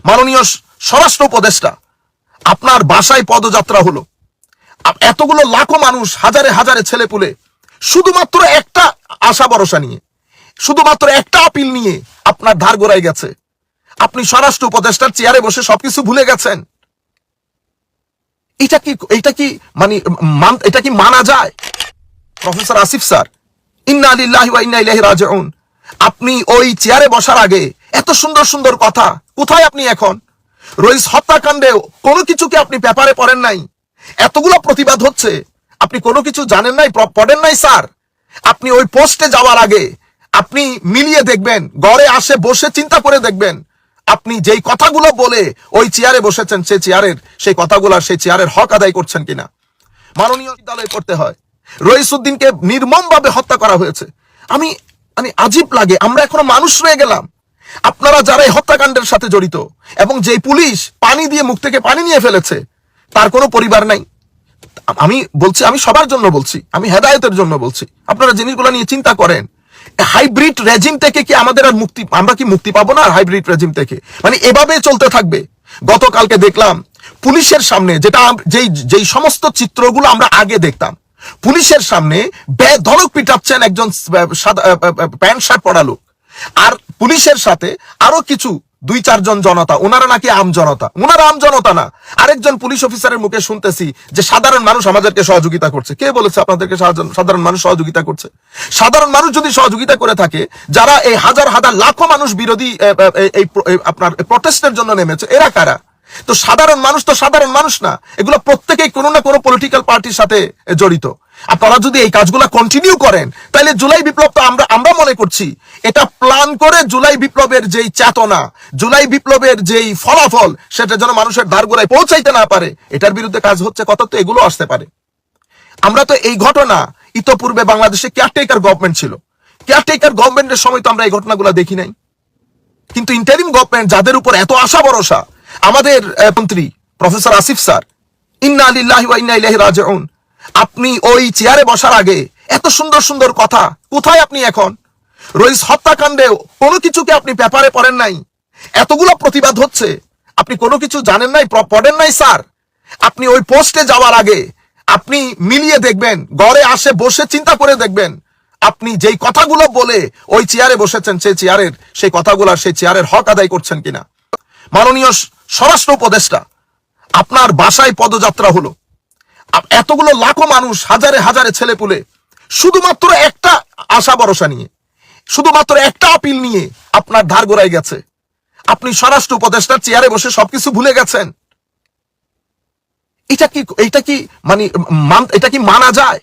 মাননীয় স্বরাষ্ট্র উপদেষ্টা, আপনার বাসায় পদযাত্রা হলো, এতগুলো লাখো মানুষ, হাজারে হাজারে ছেলেপুলে শুধুমাত্র একটা আশা ভরসা নিয়ে, শুধুমাত্র একটা আপিল নিয়ে আপনার ধার গোড়ায় গেছে। আপনি স্বরাষ্ট্র উপদেষ্টার চেয়ারে বসে সবকিছু ভুলে গেছেন। এটা কি মানা যায়? প্রফেসর আসিফ স্যার, ইন্না লিল্লাহি ওয়া ইন্না ইলাইহি রাজিউন, আপনি ওই চেয়ারে বসার আগে এত সুন্দর সুন্দর কথা, কোথায় আপনি এখন? রইস হত্যাকাণ্ডে কোনো কিছুকে আপনি পেপারে পড়েন নাই, এতগুলো প্রতিবাদ হচ্ছে, আপনি কোনো কিছু জানেন নাই, পড়েন নাই স্যার। আপনি ওই পোস্টে যাওয়ার আগে আপনি মিলিয়ে দেখবেন, ঘরে আসে বসে চিন্তা করে দেখবেন, আপনি যেই কথাগুলো বলে ওই চেয়ারে বসেছেন, সেই কথাগুলো সেই চেয়ারের হক আদায় করছেন কিনা। মাননীয় বিদ্যালয়ে পড়তে হয়, রইসউদ্দিনকে নির্মমভাবে হত্যা করা হয়েছে। আমি আজীব লাগে, আমরা এখনো মানুষ রয়ে গেলাম। আপনারা যারা এই হত্যাকাণ্ডের সাথে জড়িত, এবং যেই পুলিশ পানি দিয়ে মুখ থেকে পানি নিয়ে ফেলেছে, তার কোনো পরিবার নাই। আমি বলছি, আমি সবার জন্য বলছি, আমি হেদায়েতের জন্য বলছি, আপনারা জিনিসগুলো নিয়ে চিন্তা করেন। হাইব্রিড রেজিম থেকে কি আমাদের আর আমরা কি মুক্তি পাবো না? হাইব্রিড রেজিম থেকে এভাবে চলতে থাকবে। গতকালকে দেখলাম পুলিশের সামনে, যেই সমস্ত চিত্রগুলো আমরা আগে দেখতাম, পুলিশের সামনে বেধড়ক পিটাচ্ছেন একজন প্যান্ট শার্ট পরা লোক, আর পুলিশের সাথে আরো কিছু 2-4 জন জনতা, ওনারা নাকি আম জনতা। ওনারা আম জনতা না, আরেকজন পুলিশ অফিসারের মুখে শুনতেছি যে সাধারণ মানুষ আমাদেরকে সহযোগিতা করছে। কে বলেছে আপনাদেরকে সাধারণ মানুষ সহযোগিতা করছে? সাধারণ মানুষ যদি সহযোগিতা করে থাকে, যারা এই হাজার হাজার লাখো মানুষ বিরোধী আপনার প্রটেস্টের জন্য নেমেছে, এরা কারা? তো সাধারণ মানুষ তো সাধারণ মানুষ না, এগুলো প্রত্যেকেই কোনো না কোনো পলিটিক্যাল পার্টির সাথে জড়িত। আপনারা যদি এই কাজগুলো কন্টিনিউ করেন, তাহলে জুলাই বিপ্লব তো আমরা মনে করছি এটা প্ল্যান করে জুলাই বিপ্লবের যেই চেতনা, জুলাই বিপ্লবের যেই ফলাফল, সেটা যেন মানুষের ধারগোড়ায় পৌঁছাইতে না পারে, এটার বিরুদ্ধে কাজ হচ্ছে। কত তো এগুলো আসতে পারে। আমরা তো এই ঘটনা, ইতোপূর্বে বাংলাদেশে কেয়ারটেকার গভর্নমেন্ট ছিল, কেয়ারটেকার গভর্নমেন্টের সময় তো আমরা এই ঘটনাগুলো দেখি নাই। কিন্তু ইন্টারিম গভর্নমেন্ট, যাদের উপর এত আশা ভরসা, আমাদের মন্ত্রী প্রফেসর আসিফ স্যার, ইন্না লিল্লাহি ওয়া ইন্না ইলাইহি রাজিউন, আপনি ওই চেয়ারে বসার আগে এত সুন্দর সুন্দর কথা, কোথায় আপনি এখন? রইস হত্যাকাণ্ডে কোনো কিছুকে আপনি পেপারে পড়েন নাই, এতগুলো প্রতিবাদ হচ্ছে, আপনি কোনো কিছু জানেন নাই, পড়েন নাই স্যার। আপনি ওই পোস্টে যাওয়ার আগে আপনি মিলিয়ে দেখবেন, ঘরে আসে বসে চিন্তা করে দেখবেন, আপনি যেই কথাগুলো বলে ওই চেয়ারে বসেছেন, সেই কথাগুলো সেই চেয়ারের হক আদায় করছেন কিনা। মাননীয় স্বরাষ্ট্র উপদেষ্টা, আপনার বাসায় পদযাত্রা হলো, এতগুলো লাখো মানুষ, হাজারে হাজারে ছেলেপুলে শুধুমাত্র একটা আশা ভরসা নিয়ে, শুধুমাত্র একটা আপিল নিয়ে আপনার ধার গোড়ায় গেছে। আপনি স্বরাষ্ট্র উপদেষ্টার চেয়ারে বসে সবকিছু ভুলে গেছেন। এটা কি মানা যায়?